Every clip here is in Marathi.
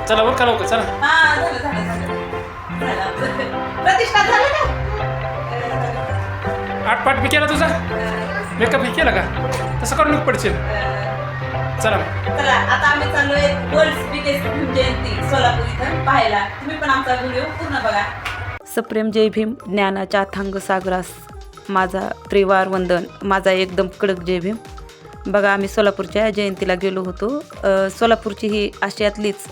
चला वर का लवकर चला. हा झालं झालं झालं. प्रतिष्ठा झालं का? आटपाट बी केला तुझा मेकअप बी केला का तसं करून नको पडशील. चला चला आता आम्ही चाललोय वर्ल्ड बिगेस्ट भीम जयंती सोलापूर इथं पाहायला. तुम्ही पण आमचा व्हिडिओ पूर्ण बघा. सप्रेम जय भीम. ज्ञानाच्या अथांग सागरास माझा त्रिवार वंदन. माझा एकदम कडक जय भीम. बघा आम्ही सोलापूरच्या जयंतीला गेलो होतो. सोलापूरची ही आशियातलीच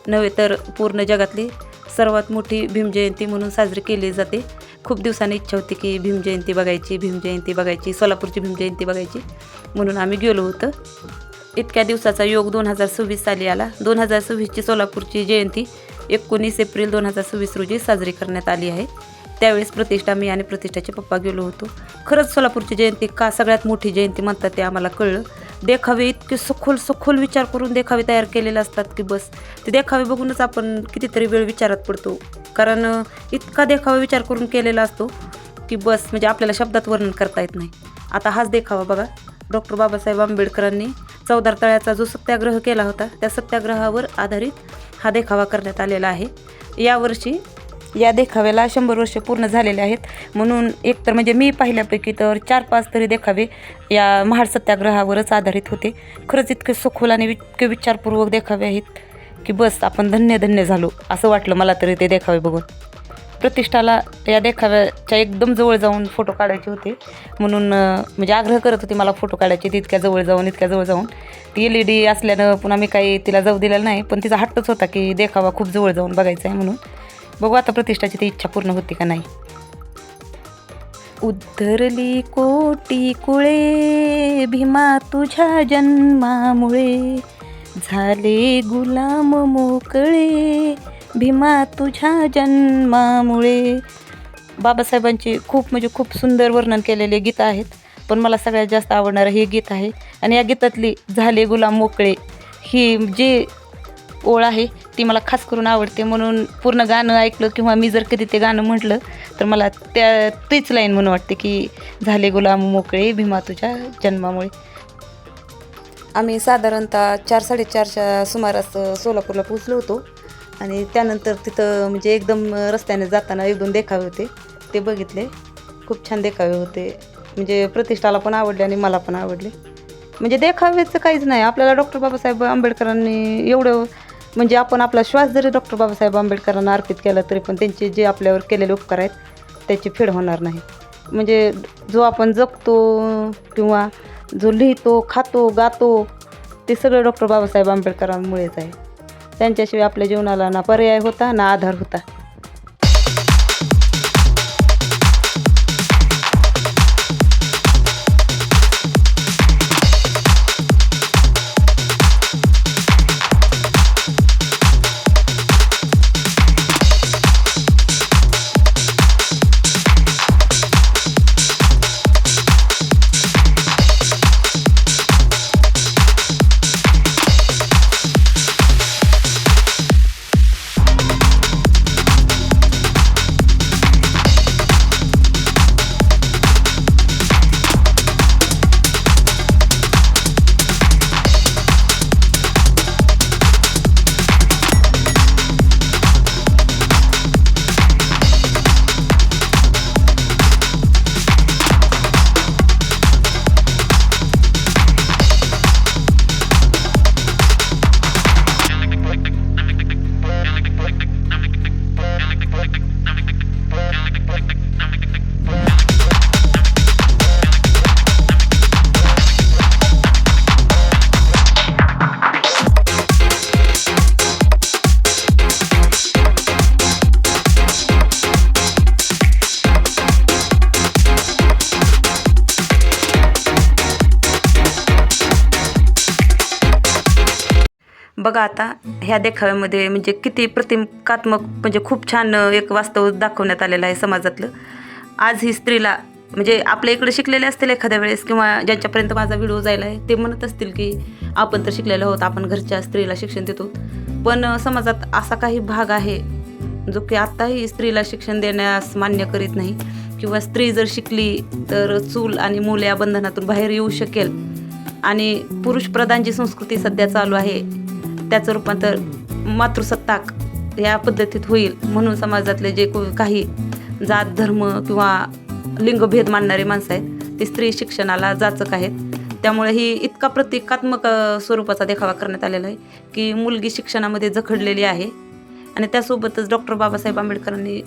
नव्हे तर पूर्ण जगातली सर्वात मोठी भीम जयंती म्हणून साजरी केली जाते. खूप दिवसांनी इच्छा होती की भीम जयंती बघायची, सोलापूरची भीम जयंती बघायची म्हणून आम्ही गेलो होतो. इतक्या दिवसाचा योग 2026 साली आला. 2026ची सोलापूरची जयंती 19 एप्रिल 2026 रोजी साजरी करण्यात आली आहे. त्यावेळेस प्रतिष्ठा, मी आणि प्रतिष्ठाचे पप्पा गेलो होतो. खरंच सोलापूरची जयंती का सगळ्यात मोठी जयंती म्हणतात ते आम्हाला कळलं. देखावे इतके सखोल विचार करून देखावे तयार केलेले असतात की बस ते देखावे बघूनच आपण कितीतरी वेळ विचारात पडतो. कारण इतका देखावा विचार करून केलेला असतो की बस म्हणजे आपल्याला शब्दात वर्णन करता येत नाही. आता हाच देखावा बघा. डॉक्टर बाबासाहेब आंबेडकरांनी चौदार तळ्याचा जो सत्याग्रह केला होता त्या सत्याग्रहावर आधारित हा देखावा करण्यात आलेला आहे. यावर्षी या देखाव्याला 100 वर्ष पूर्ण झालेले आहेत. म्हणून एकतर म्हणजे मी पाहिल्यापैकी तर 4-5 तरी देखावे या महाड सत्याग्रहावरच आधारित होते. खरंच इतके सखोल आणि इतके विचारपूर्वक देखावे आहेत की बस आपण धन्य झालो असं वाटलं मला तरी ते देखावे बघून. प्रतिष्ठाला या देखाव्याच्या एकदम जवळ जाऊन फोटो काढायचे होते म्हणून म्हणजे आग्रह करत होती मला फोटो काढायचे. इतक्या जवळ जाऊन ती LED असल्यानं पुन्हा मी काही तिला जाऊ दिलेलं नाही. पण तिचा हट्टच होता की देखावा खूप जवळ जाऊन बघायचा आहे म्हणून. बघू आता प्रतिष्ठाची ती इच्छा पूर्ण होती का नाही. उद्धरली कोटी कुळे भीमा तुझ्या जन्मामुळे, झाले गुलाम मोकळे भीमा तुझ्या जन्मामुळे. बाबासाहेबांची खूप सुंदर वर्णन केलेले गीतं आहेत. पण मला सगळ्यात जास्त आवडणारं हे गीत आहे. आणि या गीतातली झाले गुलाम मोकळे ही जी ओळ आहे ती मला खास करून आवडते. म्हणून पूर्ण गाणं ऐकलं किंवा मी जर कधी ते गाणं म्हटलं तर मला तीच लाईन म्हणून वाटते की झाले गुलाम मोकळे भीमा तुझ्या जन्मामुळे. आम्ही साधारणतः 4-4:30च्या सुमारास सोलापूरला पोचलो होतो. आणि त्यानंतर तिथं म्हणजे एकदम रस्त्याने जाताना 1-2 देखावे होते ते बघितले. खूप छान देखावे होते. म्हणजे प्रतिष्ठाला पण आवडले आणि मला पण आवडले. म्हणजे देखाव्याचं काहीच नाही. आपल्याला डॉक्टर बाबासाहेब आंबेडकरांनी एवढं म्हणजे आपण आपला श्वास जरी डॉक्टर बाबासाहेब आंबेडकरांना अर्पित केला तरी पण त्यांचे जे आपल्यावर केलेले उपकार आहेत त्याची फेड होणार नाही. म्हणजे जो आपण जगतो किंवा जो लिहितो, खातो, गातो ते सगळं डॉक्टर बाबासाहेब आंबेडकरांमुळेच आहे. त्यांच्याशिवाय आपल्या जीवनाला ना पर्याय होता ना आधार होता. बघा आता ह्या देखाव्यामध्ये म्हणजे किती प्रतिकात्मक म्हणजे खूप छान एक वास्तव दाखवण्यात आलेलं आहे समाजातलं. आज ही स्त्रीला म्हणजे आपल्या इकडे शिकलेले असतील एखाद्या वेळेस किंवा ज्यांच्यापर्यंत माझा व्हिडिओ जायला आहे ते म्हणत असतील की आपण तर शिकलेलो आहोत, आपण घरच्या स्त्रीला शिक्षण देतो. पण समाजात असा काही भाग आहे जो की आत्ताही स्त्रीला शिक्षण देण्यास मान्य करीत नाही किंवा स्त्री जर शिकली तर चूल आणि मूल या बंधनातून बाहेर येऊ शकेल. आणि पुरुषप्रधान जी संस्कृती सध्या चालू आहे त्याचं रूपांतर मातृसत्ताक या पद्धतीत होईल म्हणून समाजातले जे काही जात धर्म किंवा लिंगभेद मानणारी माणसं आहेत ती स्त्री शिक्षणाला जाचक आहेत. त्यामुळे ही इतका प्रतिकात्मक स्वरूपाचा देखावा करण्यात आलेला आहे की मुलगी शिक्षणामध्ये जखडलेली आहे. आणि त्यासोबतच डॉक्टर बाबासाहेब आंबेडकरांनी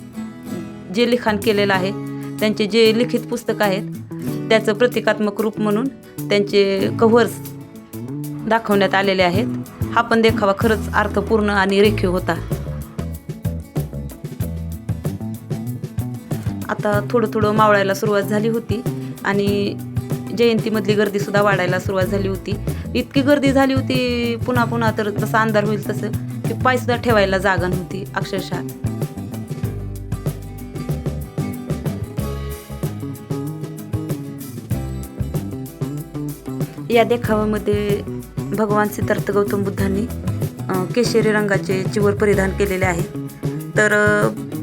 जे लिखाण केलेलं आहे, त्यांचे जे लिखित पुस्तक आहेत त्याचं प्रतिकात्मक रूप म्हणून त्यांचे कव्हर्स दाखवण्यात आलेले आहेत. हा पण देखावा खरंच अर्थपूर्ण आणि रेखीव होता. आता थोडं थोडं मावळायला सुरुवात झाली होती आणि जयंतीमधली गर्दीसुद्धा वाढायला सुरुवात झाली होती. इतकी गर्दी झाली होती पुन्हा पुन्हा तर जसा अंधार होईल तसं की पायसुद्धा ठेवायला जागा नव्हती अक्षरशः. या देखाव्यामध्ये भगवान सिद्धार्थ गौतम बुद्धांनी केशरी रंगाचे चिवर परिधान केलेले आहे. तर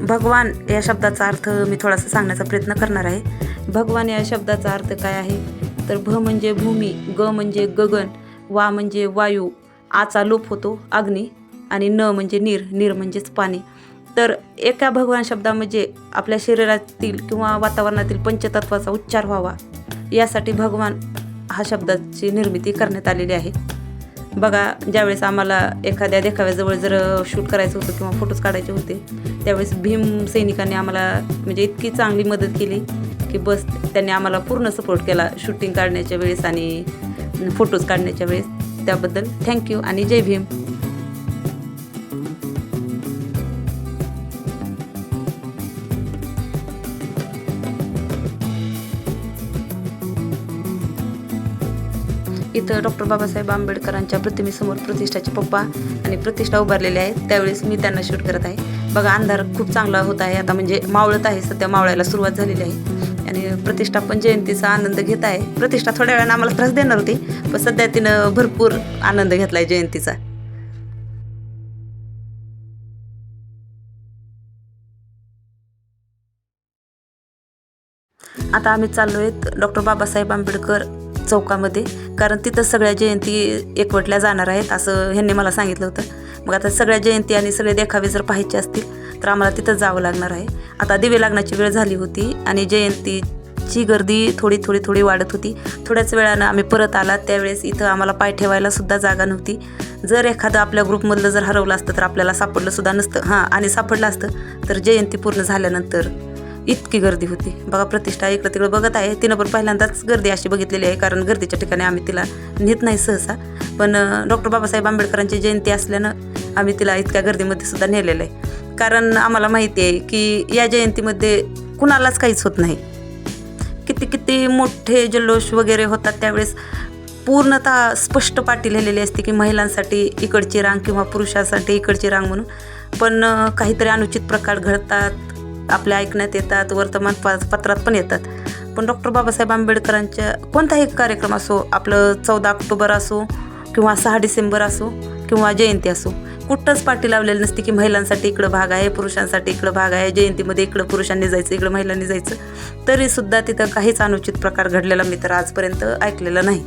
भगवान या शब्दाचा अर्थ मी थोडासा सांगण्याचा प्रयत्न करणार आहे. भगवान या शब्दाचा अर्थ काय आहे तर भ म्हणजे भूमी, ग म्हणजे गगन, वा म्हणजे वायू, आचा लोप होतो अग्नी आणि न म्हणजे नीर म्हणजेच पाणी. तर एका भगवान शब्दामध्ये आपल्या शरीरातील किंवा वातावरणातील पंचतत्वाचा उच्चार व्हावा यासाठी भगवान हा शब्दाची निर्मिती करण्यात आलेली आहे. बघा, ज्यावेळेस आम्हाला एखाद्या देखाव्याजवळ जर शूट करायचं होतं किंवा फोटोज काढायचे होते त्यावेळेस भीम सैनिकांनी आम्हाला म्हणजे इतकी चांगली मदत केली की बस त्यांनी आम्हाला पूर्ण सपोर्ट केला शूटिंग काढण्याच्या वेळेस आणि फोटोज काढण्याच्या वेळेस. त्याबद्दल थँक्यू आणि जय भीम. इथं डॉक्टर बाबासाहेब आंबेडकरांच्या प्रतिमेसमोर प्रतिष्ठाचे पप्पा आणि प्रतिष्ठा उभारलेले आहेत. त्यावेळेस मी त्यांना शूट करत आहे. बघा, अंधार खूप चांगला होत आहे आता, म्हणजे मावळत आहे, सध्या मावळायला सुरुवात झालेली आहे आणि प्रतिष्ठा पण जयंतीचा आनंद घेत आहे. प्रतिष्ठा थोड्या वेळानं आम्हाला त्रास देणार होती पण सध्या तिनं भरपूर आनंद घेतला आहे जयंतीचा. आता आम्ही चाललो आहेत डॉक्टर बाबासाहेब आंबेडकर चौकामध्ये, कारण तिथं सगळ्या जयंती एकवटल्या जाणार आहेत असं ह्यांनी मला सांगितलं होतं. मग आता सगळ्या जयंती आणि सगळे देखावे जर पाहायचे असतील तर आम्हाला तिथं जावं लागणार आहे. आता दिवे लागण्याची वेळ झाली होती आणि जयंतीची गर्दी थोडी वाढत होती. थोड्याच वेळानं आम्ही परत आला त्यावेळेस इथं आम्हाला पाय ठेवायला सुद्धा जागा नव्हती. जर एखादं आपल्या ग्रुपमधलं जर हरवलं असतं तर आपल्याला सापडलं सुद्धा नसतं. आणि सापडलं असतं तर जयंती पूर्ण झाल्यानंतर इतकी गर्दी होती. बघा, प्रतिष्ठा इकडं तिकडं बघत आहे. तिनं पण पहिल्यांदाच गर्दी अशी बघितलेली आहे, कारण गर्दीच्या ठिकाणी आम्ही तिला नेत नाही सहसा. पण डॉक्टर बाबासाहेब आंबेडकरांची जयंती असल्यानं आम्ही तिला इतक्या गर्दीमध्ये सुद्धा नेलेलं आहे. कारण आम्हाला माहिती आहे की या जयंतीमध्ये कुणालाच काहीच होत नाही. किती मोठे जल्लोष वगैरे होतात त्यावेळेस पूर्णतः स्पष्ट पाटी लिहिलेली असते की महिलांसाठी इकडची रांग किंवा पुरुषासाठी इकडची रांग म्हणून. पण काहीतरी अनुचित प्रकार घडतात, आपल्या ऐकण्यात येतात, वर्तमानपत्रात पण येतात. पण डॉक्टर बाबासाहेब आंबेडकरांच्या कोणताही कार्यक्रम असो, आपलं 14 ऑक्टोबर असो किंवा 6 डिसेंबर असो किंवा जयंती असो, कुठंच पाटी लावलेली नसते की महिलांसाठी इकडं भाग आहे, पुरुषांसाठी इकडं भाग आहे, जयंतीमध्ये इकडं पुरुषांनी जायचं इकडं महिलांनी जायचं. तरीसुद्धा तिथं काहीच अनुचित प्रकार घडलेला मी तर आजपर्यंत ऐकलेला नाही.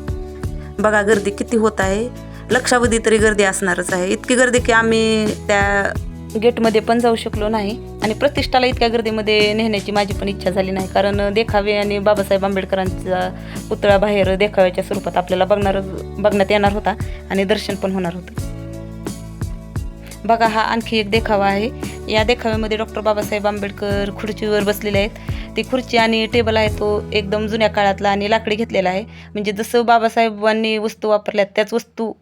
बघा, गर्दी किती होत आहे. लक्षावधी तरी गर्दी असणारच आहे. इतकी गर्दी की आम्ही त्या गेटमध्ये पण जाऊ शकलो नाही आणि प्रतिष्ठाला इतक्या गर्दीमध्ये नेण्याची माझी पण इच्छा झाली नाही, कारण देखावे आणि बाबासाहेब आंबेडकरांचा पुतळा बाहेर देखाव्याच्या स्वरूपात आपल्याला बघण्यात येणार होता आणि दर्शन पण होणार होतं. बघा, हा आणखी एक देखावा आहे. या देखाव्यामध्ये डॉक्टर बाबासाहेब आंबेडकर खुर्चीवर बसलेले आहेत. ती खुर्ची आणि टेबल आहे तो एकदम जुन्या काळातला आणि लाकडी घेतलेला आहे. म्हणजे जसं बाबासाहेबांनी वस्तू वापरल्यात त्याच वस्तू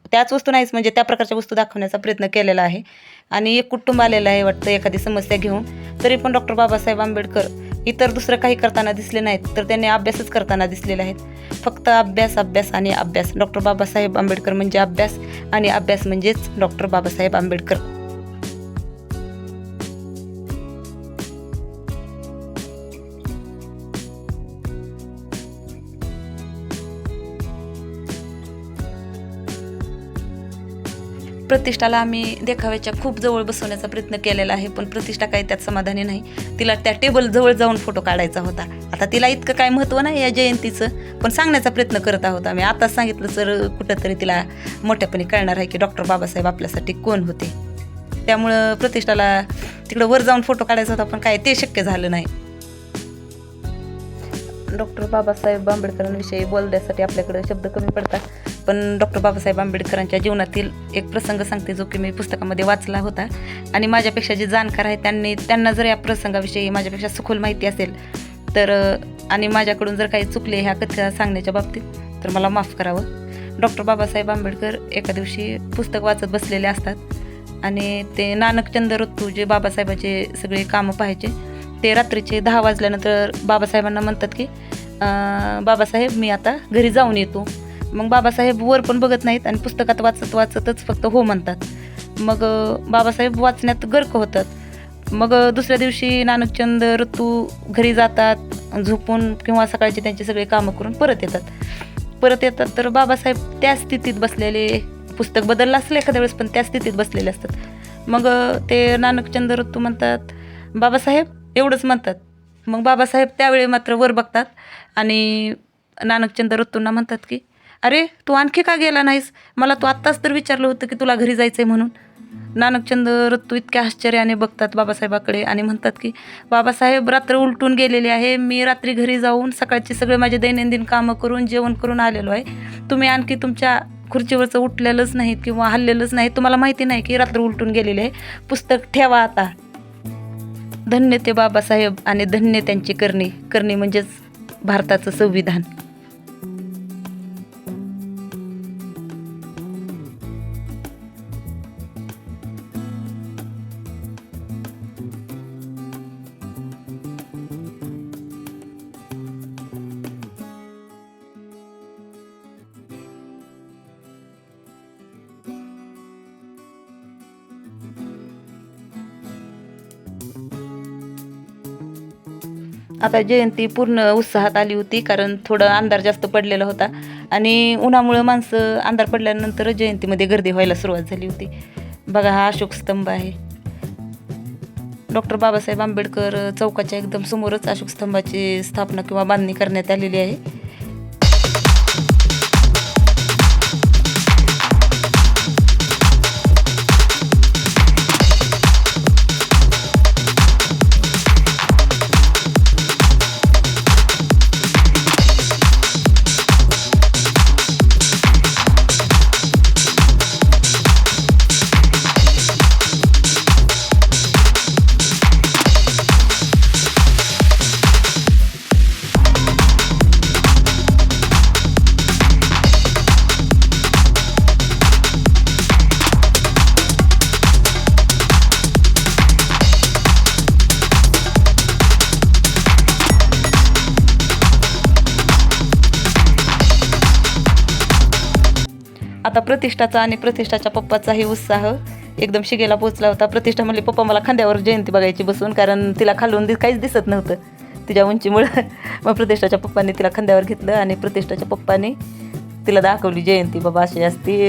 नाहीच, म्हणजे त्या प्रकारच्या वस्तू दाखवण्याचा प्रयत्न केलेला आहे. आणि एक कुटुंब आलेलं आहे वाटतं एखादी समस्या घेऊन. तरी पण डॉक्टर बाबासाहेब आंबेडकर इतर दुसरं काही करताना दिसले नाहीत, तर त्यांनी अभ्यासच करताना दिसलेले आहेत. फक्त अभ्यास आणि अभ्यास. डॉक्टर बाबासाहेब आंबेडकर म्हणजे अभ्यास आणि अभ्यास म्हणजेच डॉक्टर बाबासाहेब आंबेडकर. प्रतिष्ठाला आम्ही देखाव्याच्या खूप जवळ बसवण्याचा प्रयत्न केलेला आहे, पण प्रतिष्ठा काही त्यात समाधानी नाही. तिला त्या टेबल जवळ जाऊन फोटो काढायचा होता. आता तिला इतकं काय महत्त्व नाही या जयंतीचं, पण सांगण्याचा प्रयत्न करत आहोत आम्ही. आताच सांगितलं तर कुठंतरी तिला मोठ्यापणी कळणार आहे की डॉक्टर बाबासाहेब आपल्यासाठी कोण होते. त्यामुळं प्रतिष्ठाला तिकडं वर जाऊन फोटो काढायचा होता, पण काय ते शक्य झालं नाही. डॉक्टर बाबासाहेब आंबेडकरांविषयी बोलण्यासाठी आपल्याकडे शब्द कमी पडतात, पण डॉक्टर बाबासाहेब आंबेडकरांच्या जीवनातील एक प्रसंग सांगते जो की मी पुस्तकामध्ये वाचला होता. आणि माझ्यापेक्षा जे जाणकार आहे त्यांना जर या प्रसंगाविषयी माझ्यापेक्षा सखोल माहिती असेल तर आणि माझ्याकडून जर काही चुकले ह्या कथा सांगण्याच्या बाबतीत तर मला माफ करावं. डॉक्टर बाबासाहेब आंबेडकर एका दिवशी पुस्तक वाचत बसलेले असतात आणि ते नानकचंद रत्तू जे बाबासाहेबाचे सगळे कामं पाहायचे ते रात्रीचे 10 वाजल्यानंतर बाबासाहेबांना म्हणतात की बाबासाहेब मी आता घरी जाऊन येतो. मग बाबासाहेब वर पण बघत नाहीत आणि पुस्तकात वाचतच फक्त हो म्हणतात. मग बाबासाहेब वाचण्यात गर्क होतात. मग दुसऱ्या दिवशी नानकचंद रत्तू घरी जातात, झोपून किंवा सकाळचे त्यांचे सगळे कामं करून परत येतात तर बाबासाहेब त्या स्थितीत बसलेले, पुस्तक बदललं असलं एखाद्या वेळेस पण त्या स्थितीत बसलेले असतात. मग ते नानकचंद रत्तू म्हणतात बाबासाहेब एवढंच म्हणतात. मग बाबासाहेब त्यावेळी मात्र वर बघतात आणि नानकचंद रत्तूंना म्हणतात की अरे तू आणखी का गेला नाहीस, मला तू आत्ताच तर विचारलं होतं की तुला घरी जायचं आहे म्हणून. नानकचंद रत्तू इतक्या आश्चर्याने बघतात बाबासाहेबाकडे आणि म्हणतात की बाबासाहेब रात्र उलटून गेलेली आहे, मी रात्री घरी जाऊन सकाळचे सगळे माझे दैनंदिन कामं करून जेवण करून आलेलो आहे, तुम्ही आणखी तुमच्या खुर्चीवरचं उठलेलंच नाहीत किंवा हल्लेलंच नाही, तुम्हाला माहिती नाही की रात्र उलटून गेलेले आहे, पुस्तक ठेवा आता. धन्य ते बाबासाहेब आणि धन्य त्यांची करणी म्हणजेच भारताचं संविधान. आता जयंती पूर्ण उत्साहात आली होती, कारण थोडं अंधार जास्त पडलेला होता आणि उन्हामुळं माणसं अंधार पडल्यानंतर जयंतीमध्ये गर्दी व्हायला सुरुवात झाली होती. बघा हा अशोक स्तंभ आहे. डॉक्टर बाबासाहेब आंबेडकर चौकाच्या एकदम समोरच अशोक स्तंभाची स्थापना किंवा बांधणी करण्यात आलेली आहे. आता प्रतिष्ठाचा आणि प्रतिष्ठाच्या पप्पाचाही उत्साह एकदम शिगेला पोचला होता. प्रतिष्ठा म्हणली पप्पा मला खांद्यावर जयंती बघायची बसून, कारण तिला खालून काहीच दिसत नव्हतं तिच्या उंचीमुळं. मग प्रतिष्ठाच्या पप्पांनी तिला खांद्यावर घेतलं आणि प्रतिष्ठाच्या पप्पाने तिला दाखवली जयंती बाबा अशी असती.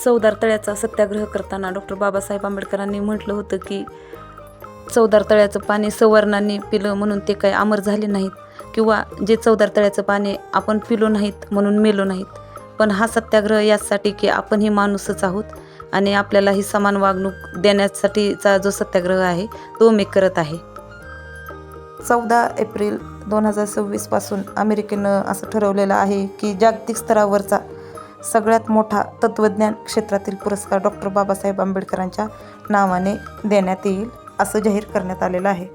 चौदार तळ्याचा सत्याग्रह करताना डॉक्टर बाबासाहेब आंबेडकरांनी म्हटलं होतं की चौदार तळ्याचं पाणी सवर्णांनी पिलं म्हणून ते काही अमर झाले नाहीत, किंवा जे चौदार तळ्याचं पाणी आपण पिलो नाहीत म्हणून मेलो नाहीत, पण हा सत्याग्रह यासाठी की आपण ही माणूसच आहोत आणि आपल्याला ही समान वागणूक देण्यासाठीचा जो सत्याग्रह आहे तो मी करत आहे. 14 एप्रिल 2026 पासून अमेरिकेनं असं ठरवलेलं आहे की जागतिक स्तरावरचा सगळ्यात मोठा तत्त्वज्ञान क्षेत्रातील पुरस्कार डॉक्टर बाबासाहेब आंबेडकरांच्या नावाने देण्यात येईल असं जाहीर करण्यात आलेलं आहे.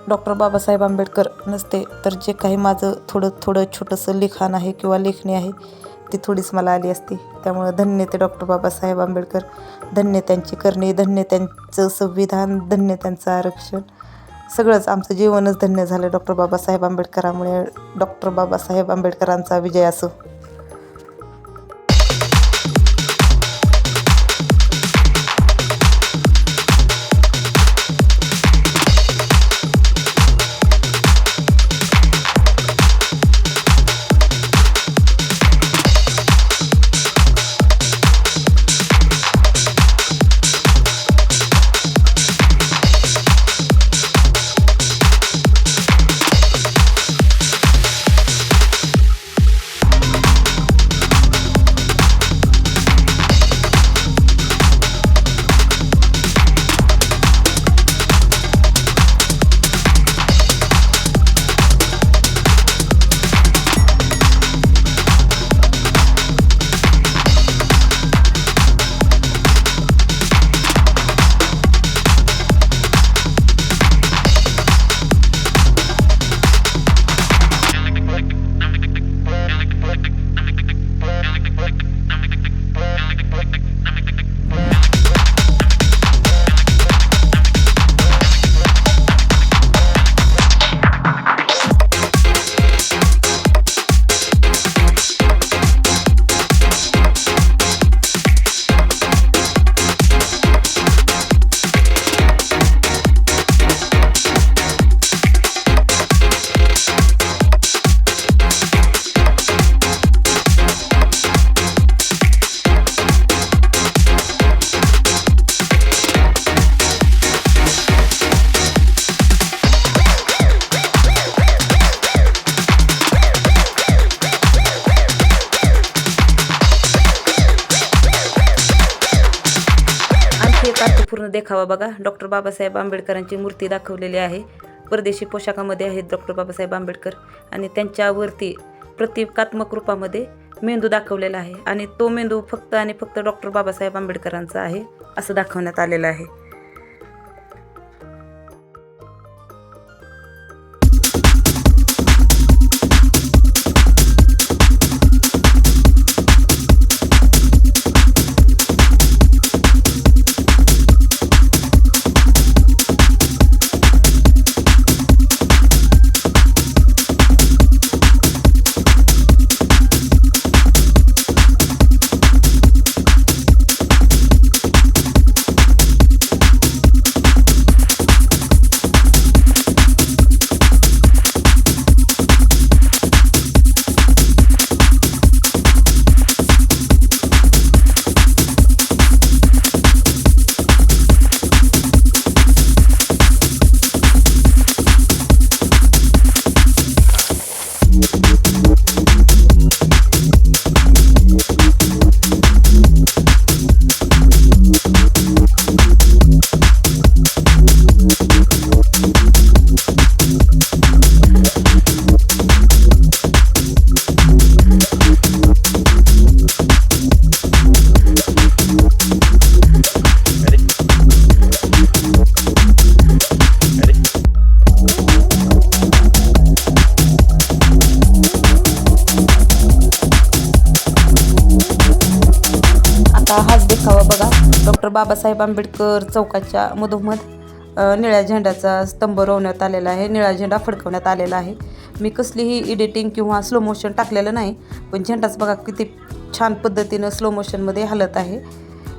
डॉक्टर बाबासाहेब आंबेडकर नसते तर जे काही माझं थोडं छोटंसं लिखाण आहे किंवा लेखणी आहे दृष्टी थोडीच मला आली असती. त्यामुळं धन्य ते डॉक्टर बाबासाहेब आंबेडकर, धन्य त्यांची करणे, धन्य त्यांचं संविधान, धन्य त्यांचं आरक्षण. सगळंच आमचं जीवनच धन्य झालं डॉक्टर बाबासाहेब आंबेडकरांमुळे. डॉक्टर बाबासाहेब आंबेडकरांचा विजय असो. पूर्ण देखावा बघा. डॉक्टर बाबासाहेब आंबेडकरांची मूर्ती दाखवलेली आहे. परदेशी पोशाखामध्ये आहेत डॉक्टर बाबासाहेब आंबेडकर आणि त्यांच्यावरती प्रतिकात्मक रूपामध्ये मेंदू दाखवलेला आहे आणि तो मेंदू फक्त आणि फक्त डॉक्टर बाबासाहेब आंबेडकरांचा आहे असं दाखवण्यात आलेलं आहे. हाच देखावा बघा. डॉक्टर बाबासाहेब आंबेडकर चौकाच्या मधोमध निळ्या झेंड्याचा स्तंभ रोवण्यात आलेला आहे. निळा झेंडा फडकवण्यात आलेला आहे. मी कसलीही एडिटिंग किंवा स्लो मोशन टाकलेलं नाही, पण झेंडाच बघा किती छान पद्धतीनं स्लो मोशनमध्ये हलत आहे.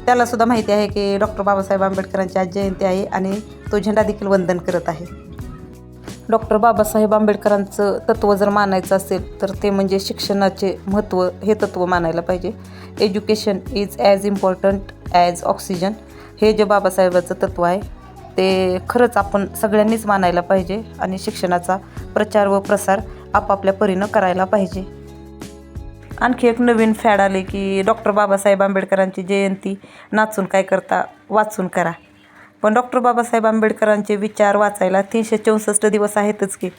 त्यालासुद्धा माहिती आहे की डॉक्टर बाबासाहेब आंबेडकरांची आज जयंती आहे आणि तो झेंडा देखील वंदन करत आहे. डॉक्टर बाबासाहेब आंबेडकरांचं तत्त्व जर मानायचं असेल तर ते म्हणजे शिक्षणाचे महत्त्व हे तत्त्व मानायला पाहिजे. Education is as important as oxygen हे जे बाबासाहेबाचं तत्त्व आहे ते खरंच आपण सगळ्यांनीच मानायला पाहिजे आणि शिक्षणाचा प्रचार व प्रसार आपापल्या परीनं करायला पाहिजे. आणखी एक नवीन फॅड आले की डॉक्टर बाबासाहेब आंबेडकरांची जयंती नाचून काय करता वाचून करा. पण डॉक्टर बाबासाहेब आंबेडकरांचे विचार वाचायला 364 दिवस आहेतच की.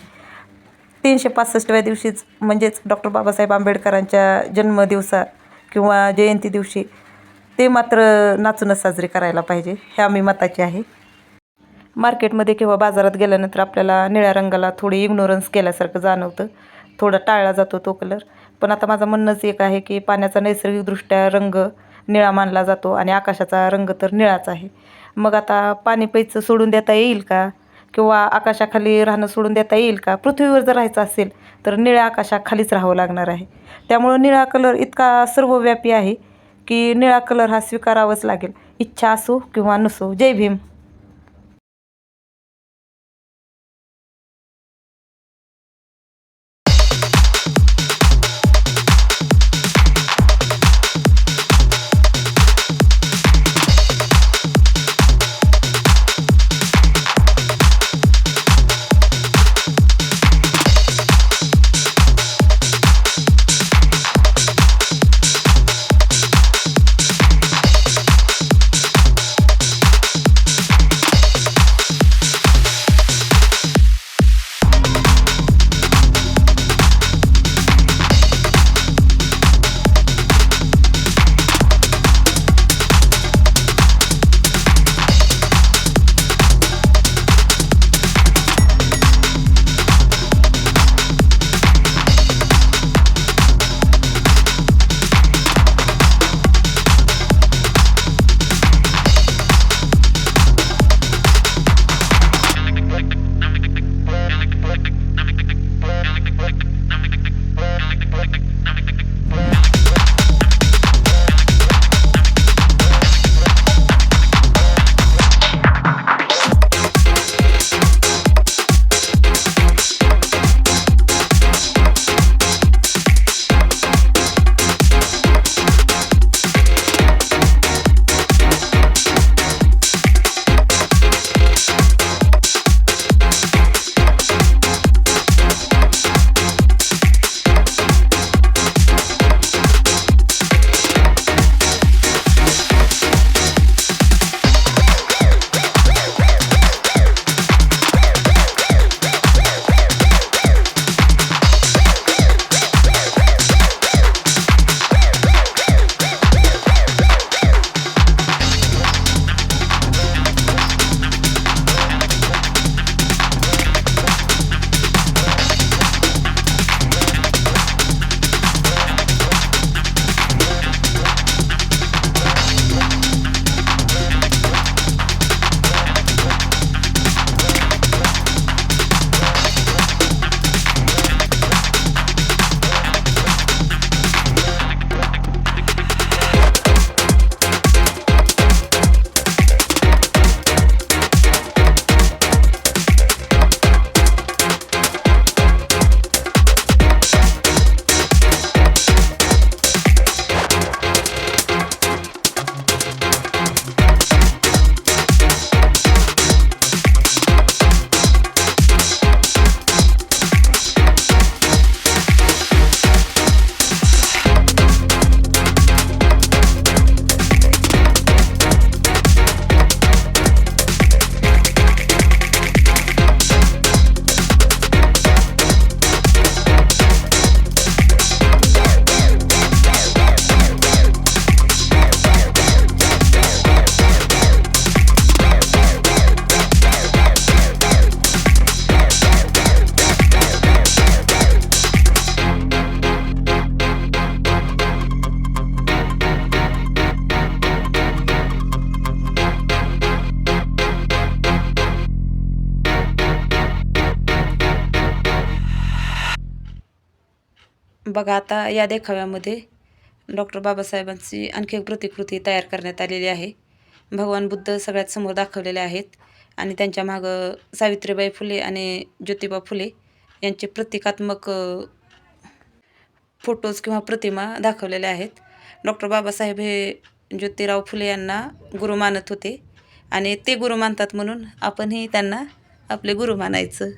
365व्या दिवशीच म्हणजेच डॉक्टर बाबासाहेब आंबेडकरांच्या जन्मदिवसा किंवा जयंती दिवशी ते मात्र नाचूनच साजरी करायला पाहिजे, हे आम्ही मताचे आहे. मार्केटमध्ये किंवा बाजारात गेल्यानंतर आपल्याला निळ्या रंगाला थोडी इग्नोरन्स केल्यासारखं जाणवतं, थोडा टाळला जातो तो कलर. पण आता माझं म्हणणंच एक आहे की पाण्याचा नैसर्गिकदृष्ट्या रंग निळा मानला जातो आणि आकाशाचा रंग तर निळाच आहे. मग आता पाणी प्यायचं सोडून देता येईल का, किंवा आकाशाखाली राहणं सोडून देता येईल का? पृथ्वीवर जर राहायचं असेल तर निळ्या आकाशाखालीच राहावं लागणार आहे. त्यामुळं निळा कलर इतका सर्वव्यापी आहे की निळा कलर हा स्वीकारावाच लागेल, इच्छा असो किंवा नसो. जय भीम. बघा आता या देखाव्यामध्ये डॉक्टर बाबासाहेबांची आणखी एक प्रतिकृती तयार करण्यात आलेली आहे. भगवान बुद्ध सगळ्यात समोर दाखवलेले आहेत आणि त्यांच्या मागं सावित्रीबाई फुले आणि ज्योतिबा फुले यांचे प्रतिकात्मक फोटोज किंवा प्रतिमा दाखवलेल्या आहेत. डॉक्टर बाबासाहेब हे ज्योतिराव फुले यांना गुरु मानत होते आणि ते गुरु मानतात म्हणून आपणही त्यांना आपले गुरु मानायचं.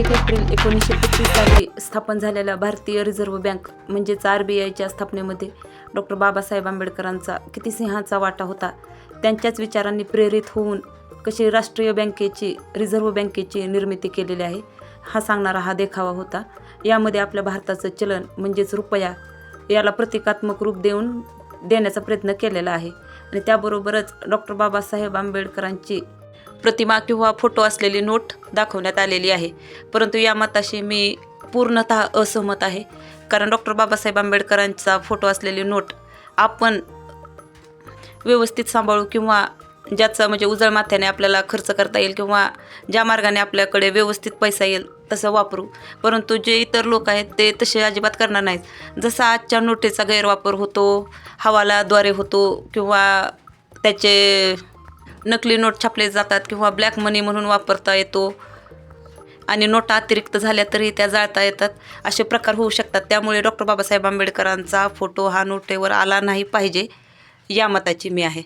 1 एप्रिल 1935 साली स्थापन झालेल्या भारतीय रिझर्व्ह बँक म्हणजेच RBIच्या स्थापनेमध्ये डॉक्टर बाबासाहेब आंबेडकरांचा किती सिंहाचा वाटा होता. त्यांच्याच विचारांनी प्रेरित होऊन कशी राष्ट्रीय बँकेची रिझर्व्ह बँकेची निर्मिती केलेली आहे हा सांगणारा हा देखावा होता. यामध्ये आपल्या भारताचं चलन म्हणजेच रुपया याला प्रतिकात्मक रूप देण्याचा प्रयत्न केलेला आहे आणि त्याबरोबरच डॉक्टर बाबासाहेब आंबेडकरांची प्रतिमा किंवा फोटो असलेली नोट दाखवण्यात आलेली आहे. परंतु या मताशी मी पूर्णतः असहमत आहे, कारण डॉक्टर बाबासाहेब आंबेडकरांचा फोटो असलेली नोट आपण व्यवस्थित सांभाळू किंवा ज्याचं म्हणजे उजळ माथ्याने आपल्याला खर्च करता येईल किंवा ज्या मार्गाने आपल्याकडे व्यवस्थित पैसा येईल तसं वापरू. परंतु जे इतर लोक आहेत ते तसे अजिबात करणार नाहीत. जसा आजच्या नोटेचा गैरवापर होतो, हवालाद्वारे होतो किंवा त्याचे नकली नोट छापले जातात किंवा ब्लॅक मनी म्हणून वापरता येतो आणि नोटा अतिरिक्त झाल्या तरी त्या जाळता येतात, असे प्रकार होऊ शकतात. त्यामुळे डॉक्टर बाबासाहेब आंबेडकरांचा फोटो हा नोटेवर आला नाही पाहिजे या मताची मी आहे.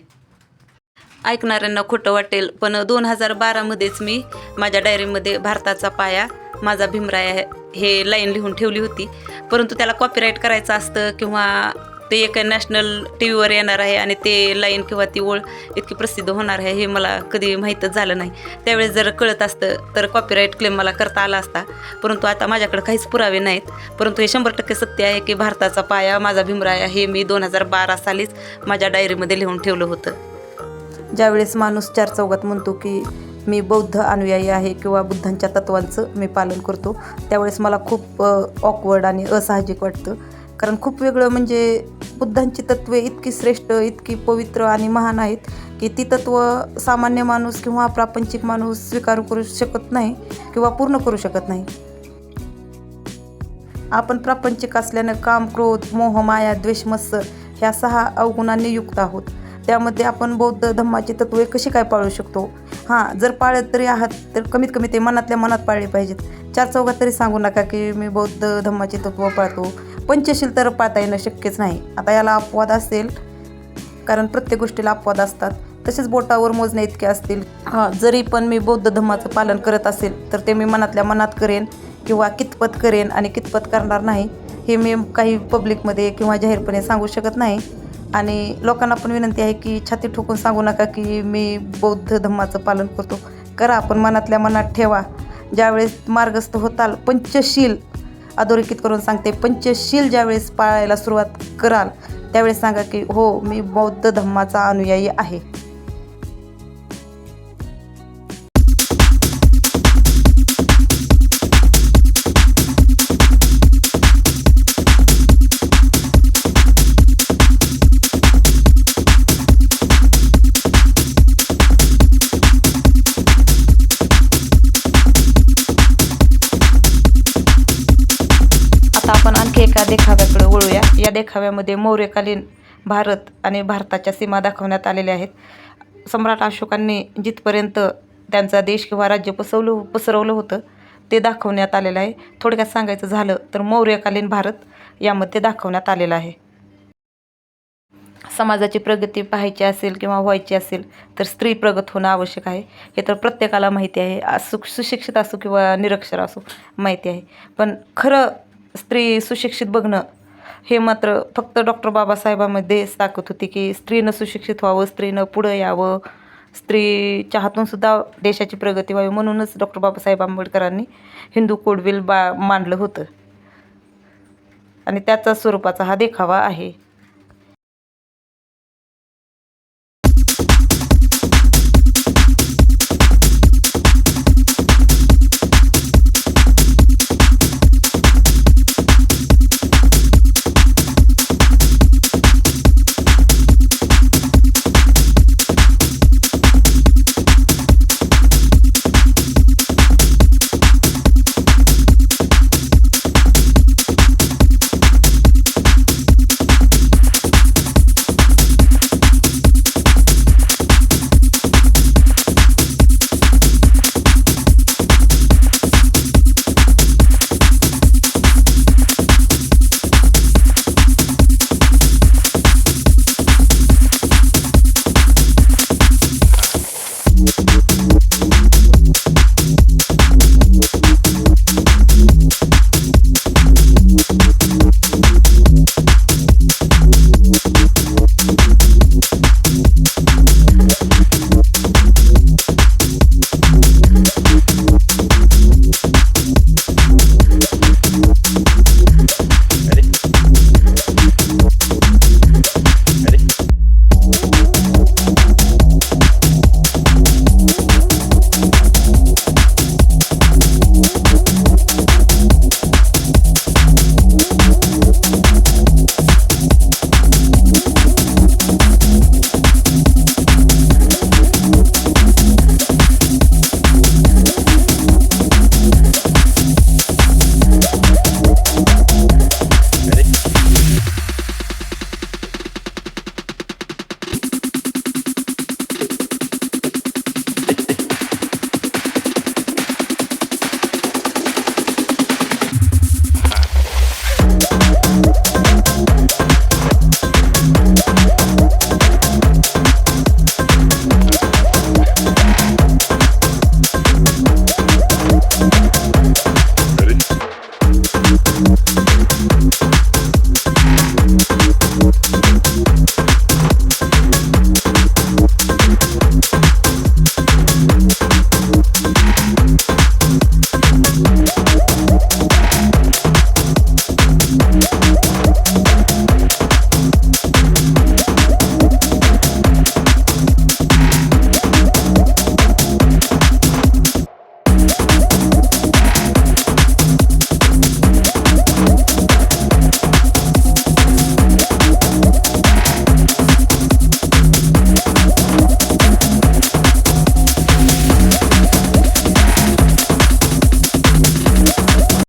ऐकणाऱ्यांना खोटं वाटेल, पण 2012मध्येच मी माझ्या डायरीमध्ये भारताचा पाया माझा भीमराय हे लाईन लिहून ठेवली होती. परंतु त्याला कॉपीराईट करायचं असतं किंवा ते एक नॅशनल टी व्हीवर येणार आहे आणि ते लाईन किंवा ती ओळ इतकी प्रसिद्ध होणार आहे हे मला कधी माहीतच झालं नाही. त्यावेळेस जर कळत असतं तर कॉपीराईट क्लेम मला करता आला असता. परंतु आता माझ्याकडे काहीच पुरावे नाहीत. परंतु हे 100% सत्य आहे की भारताचा पाया माझा भीमराय हे मी 2012 सालीच माझ्या डायरीमध्ये लिहून ठेवलं होतं. ज्यावेळेस माणूस चार चौघात म्हणतो की मी बौद्ध अनुयायी आहे किंवा बुद्धांच्या तत्त्वांचं मी पालन करतो, त्यावेळेस मला खूप ऑकवर्ड आणि असाहजिक वाटतं. कारण खूप वेगळं म्हणजे बुद्धांची तत्त्वे इतकी श्रेष्ठ, इतकी पवित्र आणि महान आहेत की ती तत्त्व सामान्य माणूस किंवा प्रापंचिक माणूस स्वीकार करू शकत नाही किंवा पूर्ण करू शकत नाही. आपण प्रापंचिक असल्यानं काम, क्रोध, मोह, माया, द्वेष, मत्सर ह्या 6 अवगुणांनी युक्त आहोत. त्यामध्ये आपण बौद्ध धम्माची तत्त्वे कशी काय पाळू शकतो? हां, जर पाळत तरी आहात तर कमीत कमी ते मनातल्या मनात पाळले पाहिजेत. चार चौघात तरी सांगू नका की मी बौद्ध धम्माची तत्त्व पाळतो. पंचशील तर पाळता येणं शक्यच नाही. आता याला अपवाद असेल, कारण प्रत्येक गोष्टीला अपवाद असतात. तसेच बोटावर मोजणे इतके असतील. जरी पण मी बौद्ध धम्माचं पालन करत असेल तर ते मी मनातल्या मनात करेन किंवा कितपत करेन आणि कितपत करणार नाही हे मी काही पब्लिकमध्ये किंवा जाहीरपणे सांगू शकत नाही. आणि लोकांना पण विनंती आहे की छाती ठोकून सांगू नका की मी बौद्ध धम्माचं पालन करतो. करा, पण मनातल्या मनात ठेवा. ज्यावेळेस मार्गस्थ होताल, पंचशील अधोरेखित करून सांगते, पंचशील ज्यावेळेस पाळायला सुरुवात कराल त्यावेळेस सांगा की हो, मी बौद्ध धम्माचा अनुयायी आहे. आपण आणखी एका देखाव्याकडे वळूया. या देखाव्यामध्ये मौर्यकालीन भारत आणि भारताच्या सीमा दाखवण्यात आलेल्या आहेत. सम्राट अशोकांनी जिथपर्यंत त्यांचा देश किंवा राज्य पसरवलं होतं ते दाखवण्यात आलेलं आहे. थोडक्यात सांगायचं झालं तर मौर्यकालीन भारत यामध्ये दाखवण्यात आलेला आहे. समाजाची प्रगती पाहायची असेल किंवा व्हायची असेल तर स्त्री प्रगत होणं आवश्यक आहे. हे तर प्रत्येकाला माहिती आहे, सुशिक्षित असो किंवा निरक्षर असो माहिती आहे. पण खरं स्त्री सुशिक्षित बघणं हे मात्र फक्त डॉक्टर बाबासाहेबांमध्येच ताकद होती की स्त्रीनं सुशिक्षित व्हावं, स्त्रीनं पुढं यावं, स्त्रीच्या हातूनसुद्धा देशाची प्रगती व्हावी. म्हणूनच डॉक्टर बाबासाहेब आंबेडकरांनी हिंदू कोड बिल मांडलं होतं आणि त्याचा स्वरूपाचा हा देखावा आहे.